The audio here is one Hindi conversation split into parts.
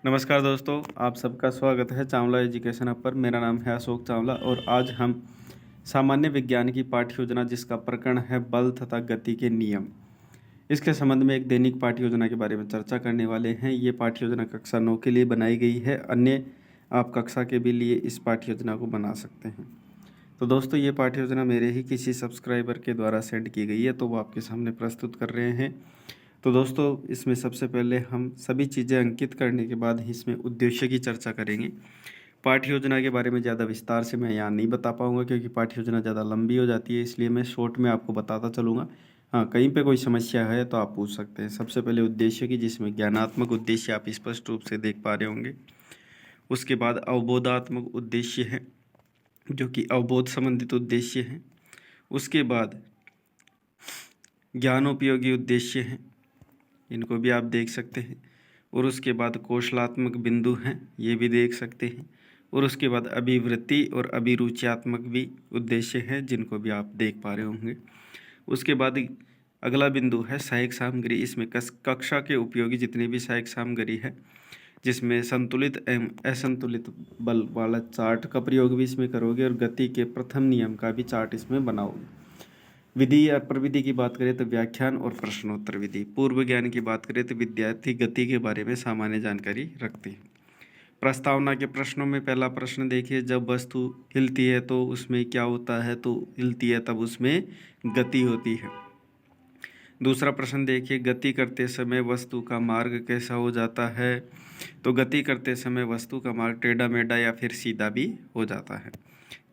नमस्कार दोस्तों, आप सबका स्वागत है चावला एजुकेशन ऐप पर। मेरा नाम है अशोक चावला और आज हम सामान्य विज्ञान की पाठ्य योजना जिसका प्रकरण है बल तथा गति के नियम, इसके संबंध में एक दैनिक पाठ्य योजना के बारे में चर्चा करने वाले हैं। ये पाठ्य योजना कक्षा 9 के लिए बनाई गई है, अन्य आप कक्षा के भी लिए इस पाठ्य योजना को बना सकते हैं। तो दोस्तों, ये पाठ्य योजना मेरे ही किसी सब्सक्राइबर के द्वारा सेंड की गई है, तो वो आपके सामने प्रस्तुत कर रहे हैं। तो दोस्तों, इसमें सबसे पहले हम सभी चीज़ें अंकित करने के बाद ही इसमें उद्देश्य की चर्चा करेंगे। पाठ्य योजना के बारे में ज़्यादा विस्तार से मैं यहाँ नहीं बता पाऊँगा क्योंकि पाठ्य योजना ज़्यादा लंबी हो जाती है, इसलिए मैं शॉर्ट में आपको बताता चलूँगा। हाँ, कहीं पे कोई समस्या है तो आप पूछ सकते हैं। सबसे पहले उद्देश्य की, जिसमें ज्ञानात्मक उद्देश्य आप स्पष्ट रूप से देख पा रहे होंगे। उसके बाद अवबोधात्मक उद्देश्य है जो कि अवबोध संबंधित उद्देश्य है। उसके बाद ज्ञानोपयोगी उद्देश्य हैं, इनको भी आप देख सकते हैं। और उसके बाद कौशलात्मक बिंदु हैं, ये भी देख सकते हैं। और उसके बाद अभिवृत्ति और अभिरुचियात्मक भी उद्देश्य हैं, जिनको भी आप देख पा रहे होंगे। उसके बाद अगला बिंदु है सहायक सामग्री। इसमें कक्षा के उपयोगी जितनी भी सहायक सामग्री है, जिसमें संतुलित एवं असंतुलित बल वाला चार्ट का प्रयोग भी इसमें करोगे और गति के प्रथम नियम का भी चार्ट इसमें बनाओगे। विधि या प्रविधि की बात करें तो व्याख्यान और प्रश्नोत्तर विधि। पूर्व ज्ञान की बात करें तो विद्यार्थी गति के बारे में सामान्य जानकारी रखते हैं। प्रस्तावना के प्रश्नों में पहला प्रश्न देखिए, जब वस्तु हिलती है तो उसमें क्या होता है, तो हिलती है तब उसमें गति होती है। दूसरा प्रश्न देखिए, गति करते समय वस्तु का मार्ग कैसा हो जाता है, तो गति करते समय वस्तु का मार्ग टेढ़ा मेढ़ा या फिर सीधा भी हो जाता है।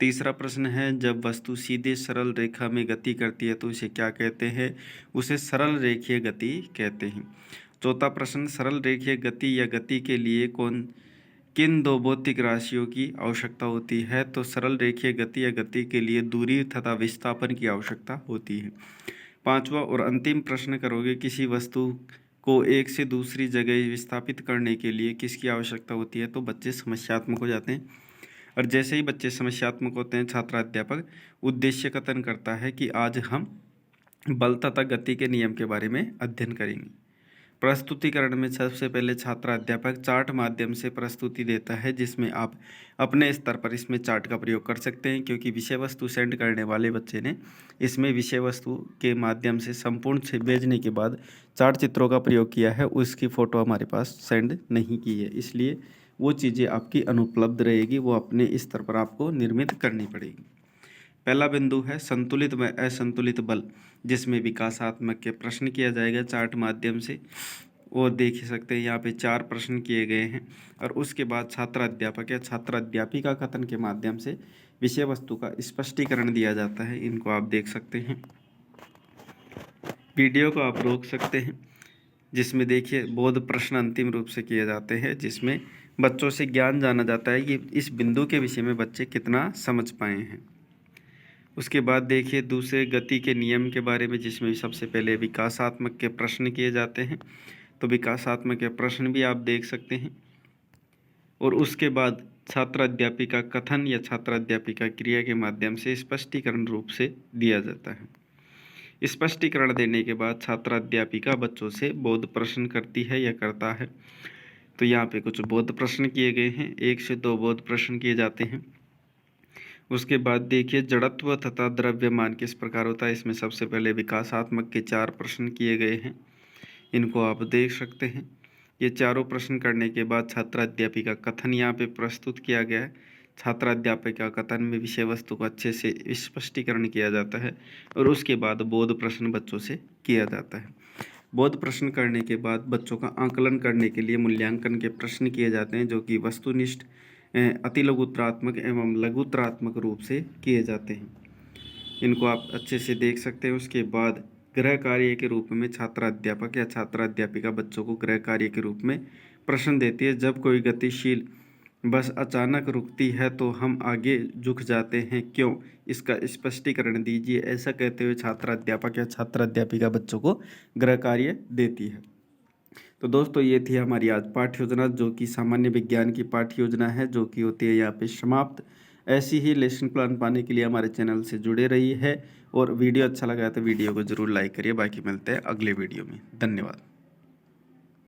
तीसरा प्रश्न है, जब वस्तु सीधे सरल रेखा में गति करती है तो उसे क्या कहते हैं, उसे सरल रेखीय गति कहते हैं। चौथा प्रश्न, सरल रेखीय गति या गति के लिए किन दो भौतिक राशियों की आवश्यकता होती है, तो सरल रेखीय गति या गति के लिए दूरी तथा विस्थापन की आवश्यकता होती है। पांचवा और अंतिम प्रश्न करोगे, किसी वस्तु को एक से दूसरी जगह विस्थापित करने के लिए किसकी आवश्यकता होती है, तो बच्चे समस्यात्मक हो जाते हैं। और जैसे ही बच्चे समस्यात्मक होते हैं, छात्र अध्यापक उद्देश्य कथन करता है कि आज हम बल तथा गति के नियम के बारे में अध्ययन करेंगे। प्रस्तुतिकरण में सबसे पहले छात्र अध्यापक चार्ट माध्यम से प्रस्तुति देता है, जिसमें आप अपने स्तर पर इसमें चार्ट का प्रयोग कर सकते हैं, क्योंकि विषय वस्तु सेंड करने वाले बच्चे ने इसमें विषय वस्तु के माध्यम से संपूर्ण से भेजने के बाद चार्ट चित्रों का प्रयोग किया है, उसकी फ़ोटो हमारे पास सेंड नहीं की है, इसलिए वो चीज़ें आपकी अनुपलब्ध रहेगी, वो अपने स्तर पर आपको निर्मित करनी पड़ेगी। पहला बिंदु है संतुलित व असंतुलित बल, जिसमें विकासात्मक के प्रश्न किया जाएगा चार्ट माध्यम से। वो देख सकते हैं यहाँ पे 4 प्रश्न किए गए हैं। और उसके बाद छात्र अध्यापक या छात्र अध्यापिका कथन के माध्यम से विषय वस्तु का स्पष्टीकरण दिया जाता है, इनको आप देख सकते हैं। वीडियो को आप रोक सकते हैं, जिसमें देखिए बोध प्रश्न अंतिम रूप से किए जाते हैं, जिसमें बच्चों से ज्ञान जाना जाता है कि इस बिंदु के विषय में बच्चे कितना समझ पाए हैं। उसके बाद देखिए दूसरे गति के नियम के बारे में, जिसमें सबसे पहले विकासात्मक के प्रश्न किए जाते हैं, तो विकासात्मक के प्रश्न भी आप देख सकते हैं। और उसके बाद छात्र अध्यापिका कथन या छात्र अध्यापिका क्रिया के माध्यम से स्पष्टीकरण रूप से दिया जाता है। स्पष्टीकरण देने के बाद छात्र अध्यापिका बच्चों से बोध प्रश्न करती है या करता है। तो यहाँ पे कुछ बोध प्रश्न किए गए हैं, 1 से 2 बोध प्रश्न किए जाते हैं। उसके बाद देखिए जड़त्व तथा द्रव्यमान किस प्रकार होता है, इसमें सबसे पहले विकासात्मक के 4 प्रश्न किए गए हैं, इनको आप देख सकते हैं। ये चारों प्रश्न करने के बाद छात्र अध्यापिका कथन यहाँ पे प्रस्तुत किया गया है। छात्र अध्यापिका कथन में विषय वस्तु को अच्छे से स्पष्टीकरण किया जाता है और उसके बाद बोध प्रश्न बच्चों से किया जाता है। बोध प्रश्न करने के बाद बच्चों का आकलन करने के लिए मूल्यांकन के प्रश्न किए जाते हैं, जो कि वस्तुनिष्ठ अति लघुत्रात्मक एवं लघुत्रात्मक रूप से किए जाते हैं, इनको आप अच्छे से देख सकते हैं। उसके बाद गृह कार्य के रूप में छात्र अध्यापक या छात्र अध्यापिका बच्चों को गृह कार्य के रूप में प्रश्न देती है, जब कोई गतिशील बस अचानक रुकती है तो हम आगे झुक जाते हैं, क्यों, इसका स्पष्टीकरण दीजिए। ऐसा कहते हुए छात्र अध्यापक या छात्र अध्यापिका बच्चों को गृह कार्य देती है। तो दोस्तों, ये थी हमारी आज पाठ्य योजना, जो कि सामान्य विज्ञान की पाठ्य योजना है, जो कि होती है यहाँ पे समाप्त। ऐसी ही लेसन प्लान पाने के लिए हमारे चैनल से जुड़े रही है और वीडियो अच्छा लगा तो वीडियो को ज़रूर लाइक करिए। बाकी मिलते हैं अगले वीडियो में। धन्यवाद।